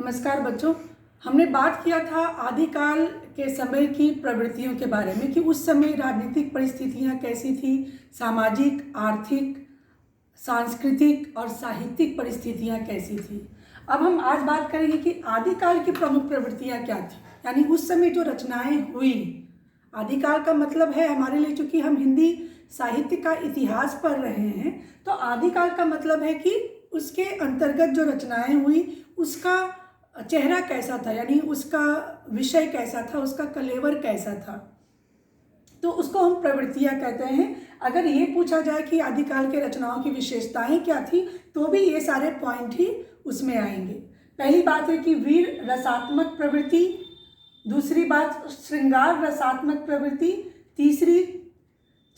नमस्कार बच्चों। हमने बात किया था आदिकाल के समय की प्रवृत्तियों के बारे में कि उस समय राजनीतिक परिस्थितियां कैसी थी, सामाजिक, आर्थिक, सांस्कृतिक और साहित्यिक परिस्थितियां कैसी थी। अब हम आज बात करेंगे कि आदिकाल की प्रमुख प्रवृत्तियां क्या थी, यानी उस समय जो रचनाएं हुई। आदिकाल का मतलब है हमारे लिए, चूंकि हम हिंदी साहित्य का इतिहास पढ़ रहे हैं, तो आदिकाल का मतलब है कि उसके अंतर्गत जो रचनाएं हुई उसका चेहरा कैसा था, यानी उसका विषय कैसा था, उसका कलेवर कैसा था, तो उसको हम प्रवृत्तियां कहते हैं। अगर ये पूछा जाए कि आदिकाल के रचनाओं की विशेषताएं क्या थी, तो भी ये सारे पॉइंट ही उसमें आएंगे। पहली बात है कि वीर रसात्मक प्रवृत्ति, दूसरी बात श्रृंगार रसात्मक प्रवृत्ति, तीसरी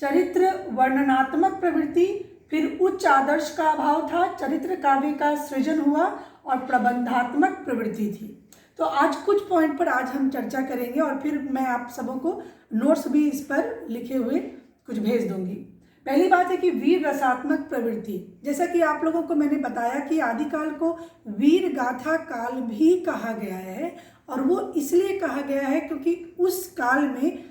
चरित्र वर्णनात्मक प्रवृत्ति, फिर उच्च आदर्श का अभाव था, चरित्र काव्य का सृजन हुआ और प्रबंधात्मक प्रवृत्ति थी। तो आज कुछ पॉइंट पर आज हम चर्चा करेंगे और फिर मैं आप सबों को नोट्स भी इस पर लिखे हुए कुछ भेज दूंगी। पहली बात है कि वीर रसात्मक प्रवृत्ति, जैसा कि आप लोगों को मैंने बताया कि आदिकाल को वीर गाथा काल भी कहा गया है, और वो इसलिए कहा गया है क्योंकि उस काल में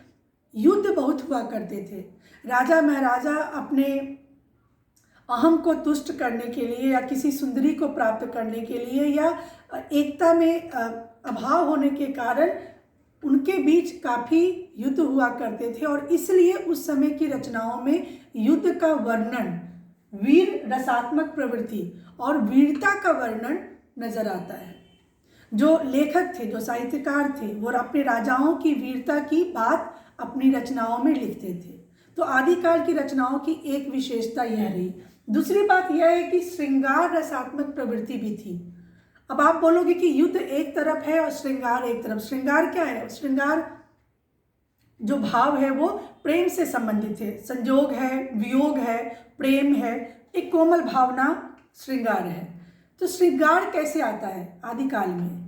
युद्ध बहुत हुआ करते थे। राजा महाराजा अपने अहम को तुष्ट करने के लिए या किसी सुंदरी को प्राप्त करने के लिए या एकता में अभाव होने के कारण उनके बीच काफ़ी युद्ध हुआ करते थे, और इसलिए उस समय की रचनाओं में युद्ध का वर्णन, वीर रसात्मक प्रवृत्ति और वीरता का वर्णन नजर आता है। जो लेखक थे, जो साहित्यकार थे, वो अपने राजाओं की वीरता की बात अपनी रचनाओं में लिखते थे। तो आदिकाल की रचनाओं की एक विशेषता यह रही। दूसरी बात यह है कि श्रृंगार रसात्मक प्रवृत्ति भी थी। अब आप बोलोगे कि युद्ध एक तरफ है और श्रृंगार एक तरफ। श्रृंगार क्या है? श्रृंगार जो भाव है वो प्रेम से संबंधित है, संजोग है, वियोग है, प्रेम है, एक कोमल भावना श्रृंगार है। तो श्रृंगार कैसे आता है आदिकाल में?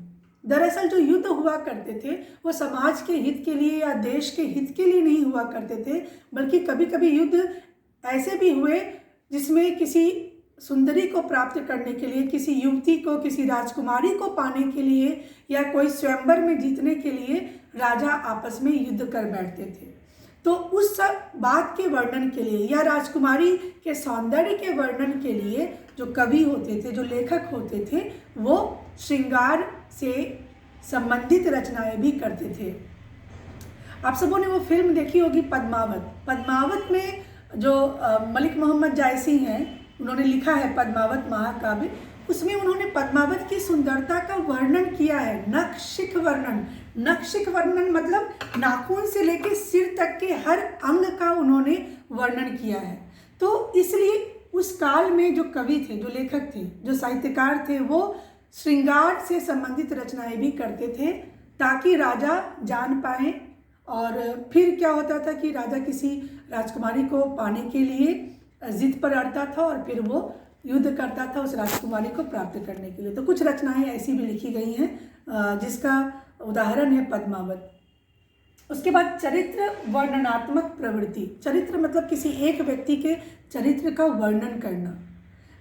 दरअसल जो युद्ध हुआ करते थे वो समाज के हित के लिए या देश के हित के लिए नहीं हुआ करते थे, बल्कि कभी कभी युद्ध ऐसे भी हुए जिसमें किसी सुंदरी को प्राप्त करने के लिए, किसी युवती को, किसी राजकुमारी को पाने के लिए या कोई स्वयंवर में जीतने के लिए राजा आपस में युद्ध कर बैठते थे। तो उस सब बात के वर्णन के लिए या राजकुमारी के सौंदर्य के वर्णन के लिए जो कवि होते थे, जो लेखक होते थे, वो श्रृंगार से संबंधित रचनाएं भी करते थे। आप सबों ने वो फिल्म देखी होगी पद्मावत। पद्मावत में जो मलिक मोहम्मद जायसी हैं, उन्होंने लिखा है पद्मावत महाकाव्य। उसमें उन्होंने पद्मावत की सुंदरता का वर्णन किया है, नखशिख वर्णन। नखशिख वर्णन मतलब नाखून से लेकर सिर तक के हर अंग का उन्होंने वर्णन किया है। तो इसलिए उस काल में जो कवि थे, जो लेखक थे, जो साहित्यकार थे, वो श्रृंगार से संबंधित रचनाएं भी करते थे ताकि राजा जान पाए। और फिर क्या होता था कि राजा किसी राजकुमारी को पाने के लिए जिद पर अड़ता था और फिर वो युद्ध करता था उस राजकुमारी को प्राप्त करने के लिए। तो कुछ रचनाएं ऐसी भी लिखी गई हैं जिसका उदाहरण है पद्मावत। उसके बाद चरित्र वर्णनात्मक प्रवृत्ति। चरित्र मतलब किसी एक व्यक्ति के चरित्र का वर्णन करना।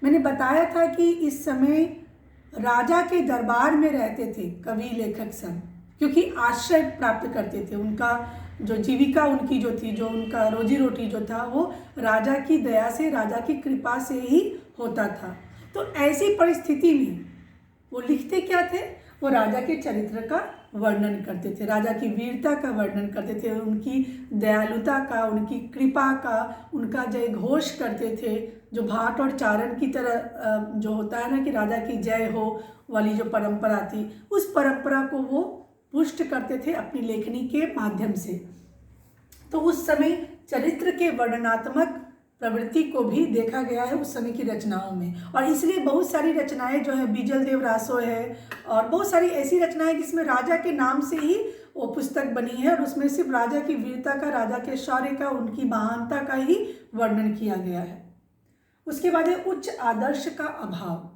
मैंने बताया था कि इस समय राजा के दरबार में रहते थे कवि लेखक सब, क्योंकि आश्रय प्राप्त करते थे। उनका जो जीविका उनकी जो थी, जो उनका रोजी रोटी जो था, वो राजा की दया से, राजा की कृपा से ही होता था। तो ऐसी परिस्थिति में वो लिखते क्या थे? वो राजा के चरित्र का वर्णन करते थे, राजा की वीरता का वर्णन करते थे, उनकी दयालुता का, उनकी कृपा का, उनका जय घोष करते थे। जो भाट और चारण की तरह जो होता है ना कि राजा की जय हो वाली जो परंपरा थी, उस परंपरा को वो पुष्ट करते थे अपनी लेखनी के माध्यम से। तो उस समय चरित्र के वर्णनात्मक प्रवृत्ति को भी देखा गया है उस समय की रचनाओं में, और इसलिए बहुत सारी रचनाएं जो है, बीजल देव रासो है और बहुत सारी ऐसी रचनाएं जिसमें राजा के नाम से ही वो पुस्तक बनी है, और उसमें सिर्फ राजा की वीरता का, राजा के शौर्य का, उनकी महानता का ही वर्णन किया गया है। उसके बाद है उच्च आदर्श का अभाव।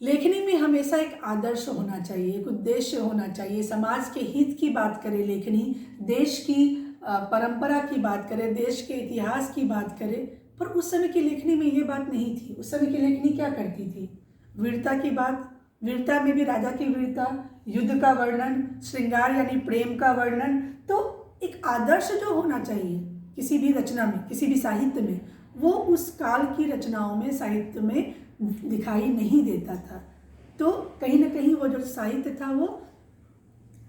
लेखनी में हमेशा एक आदर्श होना चाहिए, एक उद्देश्य होना चाहिए। समाज के हित की बात करे लेखनी, देश की परंपरा की बात करे, देश के इतिहास की बात करे, पर उस समय की लेखनी में ये बात नहीं थी। उस समय की लेखनी क्या करती थी? वीरता की बात, वीरता में भी राजा की वीरता, युद्ध का वर्णन, श्रृंगार यानी प्रेम का वर्णन। तो एक आदर्श जो होना चाहिए किसी भी रचना में, किसी भी साहित्य में, वो उस काल की रचनाओं में, साहित्य में दिखाई नहीं देता था। तो कहीं ना कहीं वो जो साहित्य था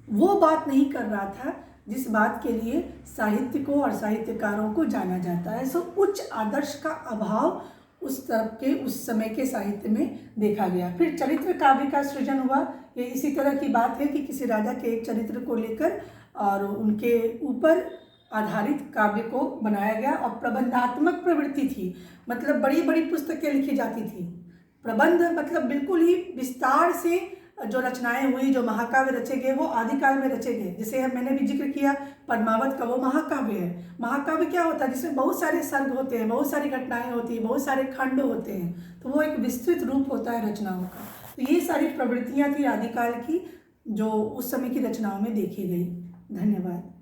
वो बात नहीं कर रहा था जिस बात के लिए साहित्य को और साहित्यकारों को जाना जाता है। सो उच्च आदर्श का अभाव उस तरह के, उस समय के साहित्य में देखा गया। फिर चरित्र काव्य का सृजन हुआ। ये इसी तरह की बात है कि किसी राजा के एक चरित्र को लेकर और उनके ऊपर आधारित काव्य को बनाया गया। और प्रबंधात्मक प्रवृत्ति थी, मतलब बड़ी बड़ी पुस्तकें लिखी जाती थी। प्रबंध मतलब बिल्कुल ही विस्तार से जो रचनाएं हुई, जो महाकाव्य रचे गए वो आदिकाल में रचे गए। जैसे मैंने भी जिक्र किया पद्मावत का, वो महाकाव्य है। महाकाव्य क्या होता है? जिसमें बहुत सारे सर्ग होते हैं, बहुत सारी घटनाएं होती हैं, बहुत सारे खंड होते हैं, तो वो एक विस्तृत रूप होता है रचनाओं का। तो ये सारी प्रवृत्तियाँ थी आदिकाल की जो उस समय की रचनाओं में देखी गई। धन्यवाद।